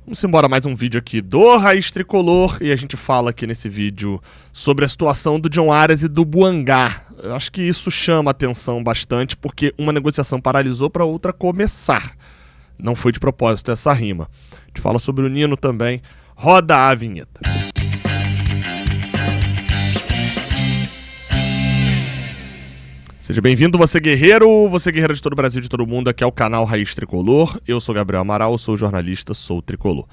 Vamos embora, mais um vídeo aqui do Raiz Tricolor e a gente fala aqui nesse vídeo sobre a situação do John Arias e do Buangá. Eu acho que isso chama atenção bastante porque uma negociação paralisou para outra começar. Não foi de propósito essa rima. A gente fala sobre o Nino também. Roda a vinheta. Seja bem-vindo, você guerreiro de todo o Brasil, de todo o mundo. Aqui é o canal Raiz Tricolor. Eu sou Gabriel Amaral, sou jornalista, sou tricolor.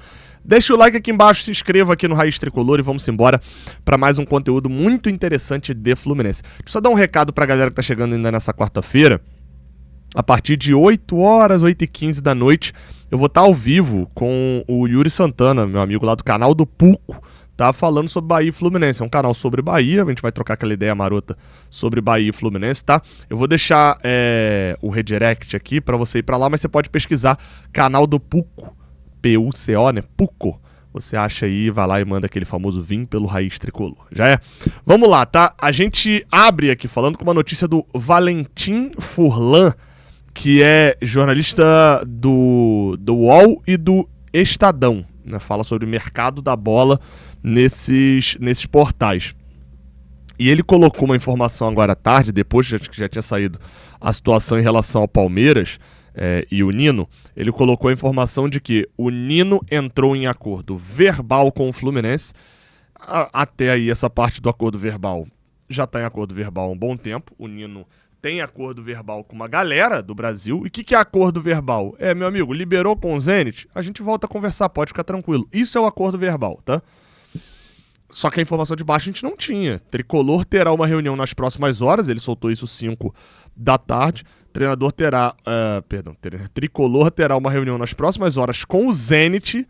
Deixa o like aqui embaixo, se inscreva aqui no Raiz Tricolor e vamos embora para mais um conteúdo muito interessante de Fluminense. Deixa eu só dar um recado para a galera que tá chegando ainda nessa quarta-feira. A partir de 8 horas, 8h15 da noite, eu vou estar ao vivo com o Yuri Santana, meu amigo lá do canal do Puco. Tá falando sobre Bahia e Fluminense, é um canal sobre Bahia, a gente vai trocar aquela ideia marota sobre Bahia e Fluminense, tá? Eu vou deixar o redirect aqui pra você ir pra lá, mas você pode pesquisar canal do Puco, P-U-C-O, né? Puco. Você acha aí, vai lá e manda aquele famoso vim pelo Raiz Tricolor, já é? Vamos lá, tá? A gente abre aqui falando com uma notícia do Valentim Furlan, que é jornalista do UOL e do Estadão, né? Fala sobre o mercado da bola nesses portais. E ele colocou uma informação agora à tarde, depois que já tinha saído a situação em relação ao Palmeiras e o Nino, ele colocou a informação de que o Nino entrou em acordo verbal com o Fluminense. Até aí essa parte do acordo verbal já está em acordo verbal há um bom tempo. O Nino tem acordo verbal com uma galera do Brasil. E o que é acordo verbal? Meu amigo, liberou com o Zenit, a gente volta a conversar, pode ficar tranquilo. Isso é o acordo verbal, tá? Só que a informação de baixo a gente não tinha. Tricolor terá uma reunião nas próximas horas, ele soltou isso 5 da tarde. Tricolor terá uma reunião nas próximas horas com o Zenit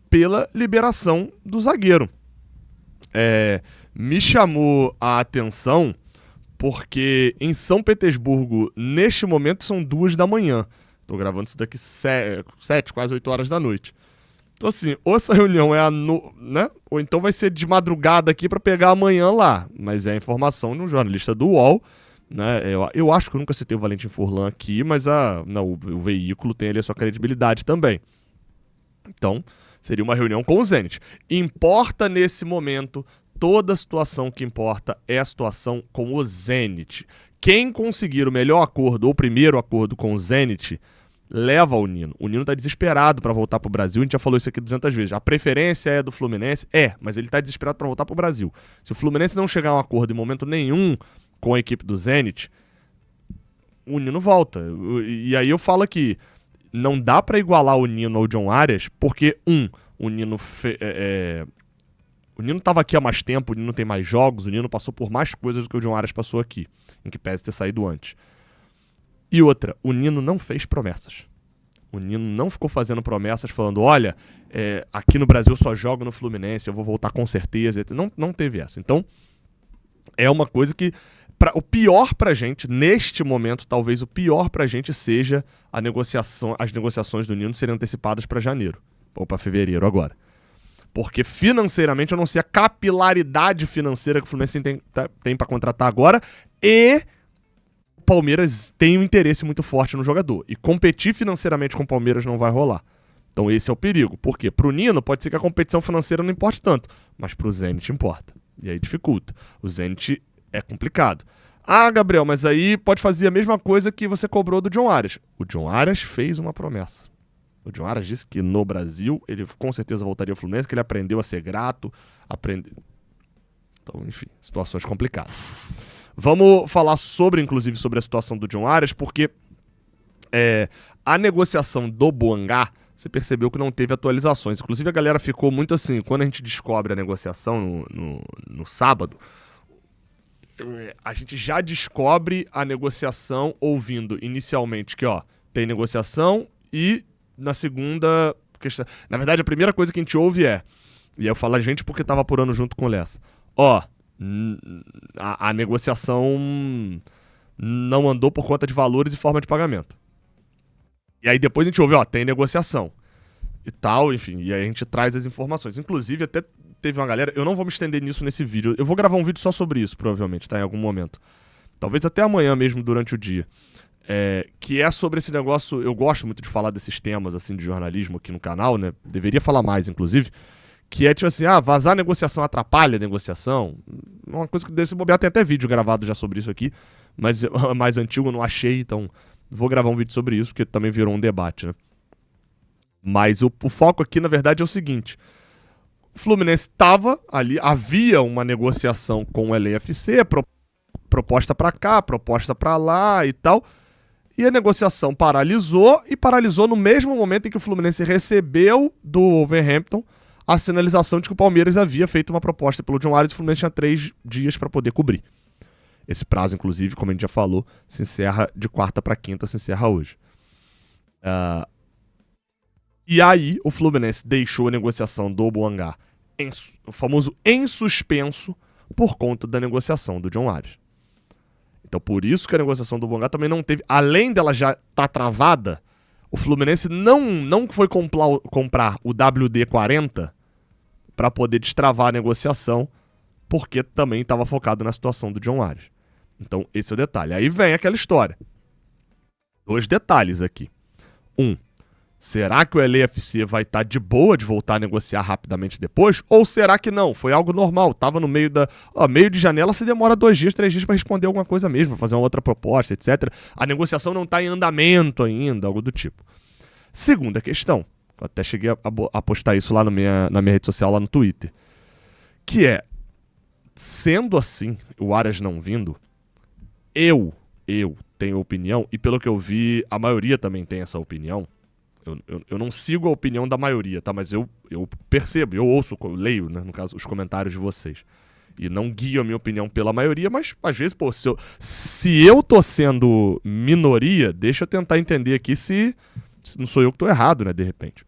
pela liberação do zagueiro. Me chamou a atenção porque em São Petersburgo, neste momento, são 2 da manhã. Tô gravando isso daqui 7, quase 8 horas da noite. Então assim, ou essa reunião né? Ou então vai ser de madrugada aqui para pegar amanhã lá. Mas é a informação de um jornalista do UOL, né? Eu acho que eu nunca citei o Valentim Furlan aqui, mas o veículo tem ali a sua credibilidade também. Então, seria uma reunião com o Zenit. Importa nesse momento, toda a situação que importa é a situação com o Zenit. Quem conseguir o melhor acordo ou o primeiro acordo com o Zenit leva o Nino. O Nino tá desesperado para voltar pro Brasil, a gente já falou isso aqui 200 vezes. A preferência é do Fluminense? Mas ele tá desesperado para voltar pro Brasil. Se o Fluminense não chegar a um acordo em momento nenhum com a equipe do Zenit, o Nino volta. E aí eu falo que não dá para igualar o Nino ao John Arias, porque o Nino o Nino tava aqui há mais tempo, o Nino tem mais jogos, o Nino passou por mais coisas do que o John Arias passou aqui, em que pese ter saído antes. E outra, o Nino não fez promessas. O Nino não ficou fazendo promessas falando, olha, aqui no Brasil eu só jogo no Fluminense, eu vou voltar com certeza. Não teve essa. Então, é uma coisa que, o pior pra gente, neste momento, talvez o pior pra gente seja as negociações do Nino serem antecipadas para janeiro, ou para fevereiro agora. Porque financeiramente eu não sei a capilaridade financeira que o Fluminense tem para contratar agora e o Palmeiras tem um interesse muito forte no jogador. E competir financeiramente com o Palmeiras não vai rolar. Então esse é o perigo. Por quê? Pro Nino pode ser que a competição financeira não importe tanto, mas pro Zenit importa. E aí dificulta. O Zenit é complicado. Gabriel, mas aí pode fazer a mesma coisa que você cobrou do John Arias. O John Arias fez uma promessa. O John Arias disse que no Brasil ele com certeza voltaria ao Fluminense, que ele aprendeu a ser grato. Então, enfim, situações complicadas. Vamos falar inclusive sobre a situação do John Arias, porque a negociação do Buangá, você percebeu que não teve atualizações. Inclusive a galera ficou muito assim, quando a gente descobre a negociação no sábado, a gente já descobre a negociação ouvindo inicialmente que tem negociação e na segunda questão. Na verdade, a primeira coisa que a gente ouve e aí eu falo a gente porque tava apurando junto com o Lessa. A negociação não andou por conta de valores e forma de pagamento. E aí depois a gente ouve, tem negociação e tal, enfim, e aí a gente traz as informações. Inclusive, até teve uma galera, eu não vou me estender nisso nesse vídeo, eu vou gravar um vídeo só sobre isso, provavelmente, tá, em algum momento. Talvez até amanhã mesmo, durante o dia. que é sobre esse negócio. Eu gosto muito de falar desses temas assim de jornalismo aqui no canal, né? Deveria falar mais, inclusive. Que é tipo assim, vazar negociação atrapalha a negociação. Uma coisa que deve se bobear, tem até vídeo gravado já sobre isso aqui, mas mais antigo eu não achei, então vou gravar um vídeo sobre isso, que também virou um debate, né? Mas o foco aqui, na verdade, é o seguinte. O Fluminense estava ali, havia uma negociação com o LAFC, proposta para cá, proposta para lá e tal, e a negociação paralisou no mesmo momento em que o Fluminense recebeu do Wolverhampton a sinalização de que o Palmeiras havia feito uma proposta pelo John Arias e o Fluminense tinha 3 dias para poder cobrir. Esse prazo, inclusive, como a gente já falou, se encerra de quarta para quinta, se encerra hoje. E aí, o Fluminense deixou a negociação do Boangá, o famoso em suspenso, por conta da negociação do John Arias. Então, por isso que a negociação do Boangá também não teve... Além dela já estar travada, o Fluminense não foi comprar o WD-40 para poder destravar a negociação, porque também estava focado na situação do John Arias. Então, esse é o detalhe. Aí vem aquela história. 2 detalhes aqui. Será que o LAFC vai estar de boa de voltar a negociar rapidamente depois? Ou será que não? Foi algo normal. Tava no meio meio de janela, se demora 2 dias, 3 dias para responder alguma coisa mesmo, fazer uma outra proposta, etc. A negociação não está em andamento ainda, algo do tipo. Segunda questão, eu até cheguei a postar isso lá na minha rede social, lá no Twitter, que é, sendo assim, o Arias não vindo, eu tenho opinião, e pelo que eu vi, a maioria também tem essa opinião. Eu não sigo a opinião da maioria, tá? Mas eu percebo, eu ouço, eu leio, né, no caso, os comentários de vocês. E não guio a minha opinião pela maioria, mas às vezes, pô, se eu tô sendo minoria, deixa eu tentar entender aqui se não sou eu que tô errado, né, de repente.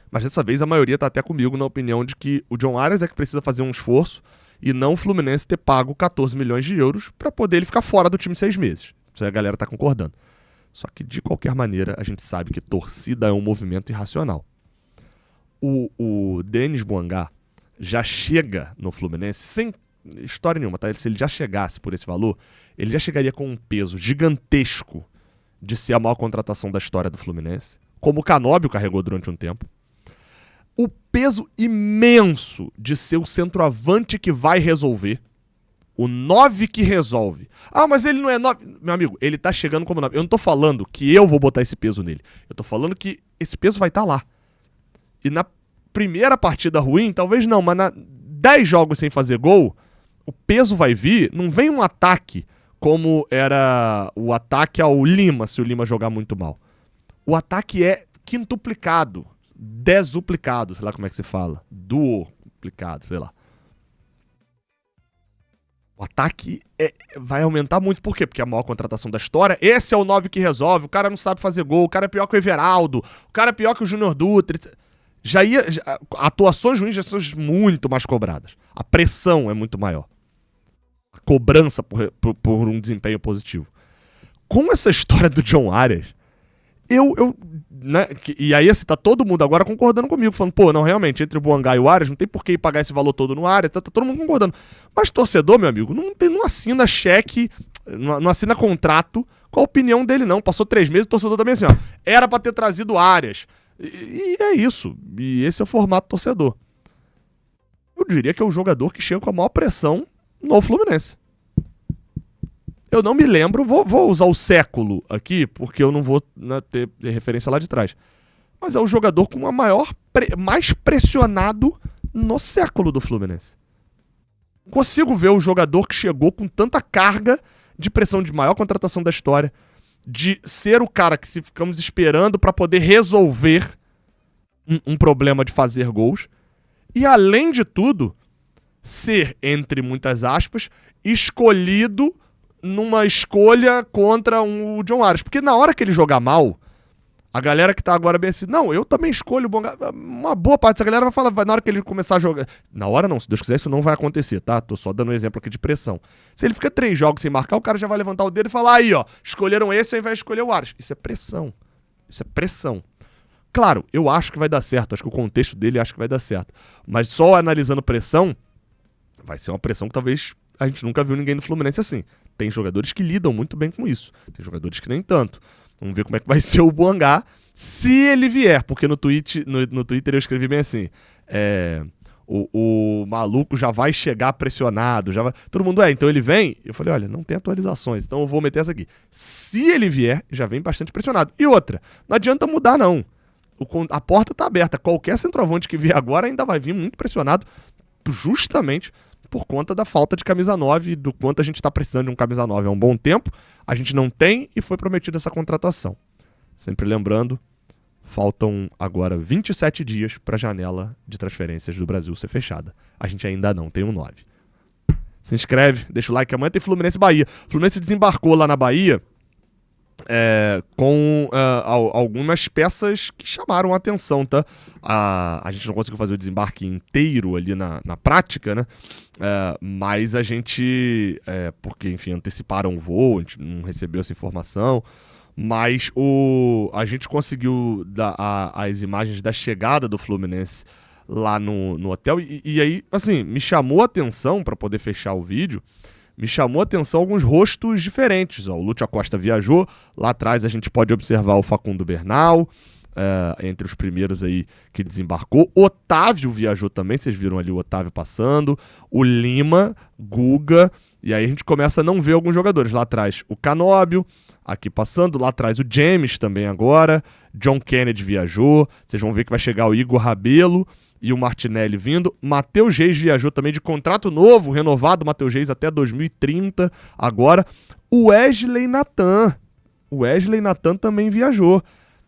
Mas dessa vez a maioria tá até comigo na opinião de que o John Arias é que precisa fazer um esforço e não o Fluminense ter pago 14 milhões de euros para poder ele ficar fora do time 6 meses. Isso aí a galera tá concordando. Só que, de qualquer maneira, a gente sabe que torcida é um movimento irracional. O Denis Boangá já chega no Fluminense sem história nenhuma, tá? Se ele já chegasse por esse valor, ele já chegaria com um peso gigantesco de ser a maior contratação da história do Fluminense, como o Canóbio carregou durante um tempo. O peso imenso de ser o centroavante que vai resolver. O 9 que resolve. Mas ele não é 9. Meu amigo, ele tá chegando como 9. Eu não tô falando que eu vou botar esse peso nele. Eu tô falando que esse peso vai estar lá. E na primeira partida ruim, talvez não, mas na 10 jogos sem fazer gol, o peso vai vir. Não vem um ataque como era o ataque ao Lima, se o Lima jogar muito mal. O ataque é quintuplicado, desuplicado, sei lá como é que se fala. Duoplicado, sei lá. O ataque vai aumentar muito. Por quê? Porque é a maior contratação da história. Esse é o 9 que resolve. O cara não sabe fazer gol. O cara é pior que o Everaldo. O cara é pior que o Júnior Dutra. Atuações ruins já são muito mais cobradas. A pressão é muito maior. A cobrança por um desempenho positivo. Com essa história do John Arias, né, e aí assim, tá todo mundo agora concordando comigo, falando, pô, não, realmente, entre o Boangá e o Arias, não tem por que pagar esse valor todo no Arias, tá todo mundo concordando. Mas torcedor, meu amigo, não assina cheque, não assina contrato com a opinião dele, não. Passou 3 meses, o torcedor também assim, era pra ter trazido o Arias. E é isso, e esse é o formato torcedor. Eu diria que é o jogador que chega com a maior pressão no Fluminense. Eu não me lembro, vou usar o século aqui, porque eu não vou, né, ter referência lá de trás. Mas é o jogador com a mais pressionado no século do Fluminense. Não consigo ver o jogador que chegou com tanta carga de pressão, de maior contratação da história, de ser o cara que se ficamos esperando para poder resolver um problema de fazer gols. E além de tudo, ser, entre muitas aspas, escolhido numa escolha contra o John Arias. Porque na hora que ele jogar mal, a galera que tá agora bem assim, não, eu também escolho o Boangá. Uma boa parte dessa galera vai falar, na hora que ele começar a jogar... Na hora não, se Deus quiser, isso não vai acontecer, tá? Tô só dando um exemplo aqui de pressão. Se ele fica 3 jogos sem marcar, o cara já vai levantar o dedo e falar, aí, ó, escolheram esse ao invés de escolher o Arias. Isso é pressão. Isso é pressão. Claro, eu acho que vai dar certo, acho que o contexto dele acho que vai dar certo. Mas só analisando pressão, vai ser uma pressão que talvez a gente nunca viu ninguém no Fluminense assim. tem jogadores que lidam muito bem com isso. Tem jogadores que nem tanto. Vamos ver como é que vai ser o Bouanga se ele vier. Porque no Twitter eu escrevi bem assim... O maluco já vai chegar pressionado, já vai... Todo mundo, então ele vem? Eu falei, olha, não tem atualizações, então eu vou meter essa aqui. Se ele vier, já vem bastante pressionado. E outra, não adianta mudar não. A porta tá aberta, qualquer centroavante que vier agora ainda vai vir muito pressionado, justamente por conta da falta de camisa 9 e do quanto a gente tá precisando de um camisa 9 há um bom tempo. A gente não tem e foi prometida essa contratação. Sempre lembrando, faltam agora 27 dias para a janela de transferências do Brasil ser fechada. A gente ainda não tem um 9. Se inscreve, deixa o like. Amanhã tem Fluminense e Bahia. O Fluminense desembarcou lá na Bahia com algumas peças que chamaram a atenção, tá? A gente não conseguiu fazer o desembarque inteiro ali na prática, né? Mas a gente... porque, enfim, anteciparam o voo, a gente não recebeu essa informação... Mas a gente conseguiu as imagens da chegada do Fluminense lá no hotel. E aí, assim, me chamou a atenção, para poder fechar o vídeo, me chamou a atenção alguns rostos diferentes. O Lúcio Acosta viajou, lá atrás a gente pode observar o Facundo Bernal, entre os primeiros aí que desembarcou. Otávio viajou também, vocês viram ali o Otávio passando. O Lima, Guga, e aí a gente começa a não ver alguns jogadores. Lá atrás o Canóbio, aqui passando, lá atrás o James também agora, John Kennedy viajou, vocês vão ver que vai chegar o Igor Rabelo e o Martinelli vindo, Matheus Reis viajou também de contrato novo, renovado, Matheus Reis até 2030 agora, o Wesley Natan também viajou,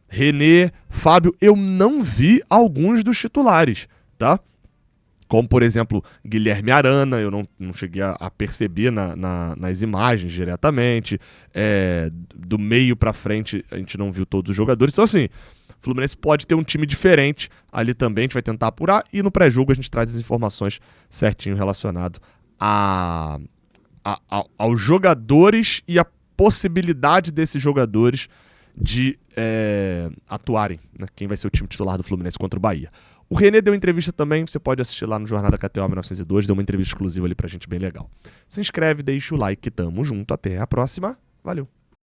René, Fábio, eu não vi alguns dos titulares, tá? Como, por exemplo, Guilherme Arana, eu não cheguei a perceber nas imagens diretamente. Do meio pra frente, a gente não viu todos os jogadores. Então, assim, o Fluminense pode ter um time diferente ali também, a gente vai tentar apurar. E no pré-jogo a gente traz as informações certinho relacionado aos jogadores e a possibilidade desses jogadores de atuarem, né? Quem vai ser o time titular do Fluminense contra o Bahia. O René deu entrevista também, você pode assistir lá no Jornada KTO 1902, deu uma entrevista exclusiva ali pra gente bem legal. Se inscreve, deixa o like, tamo junto, até a próxima, valeu!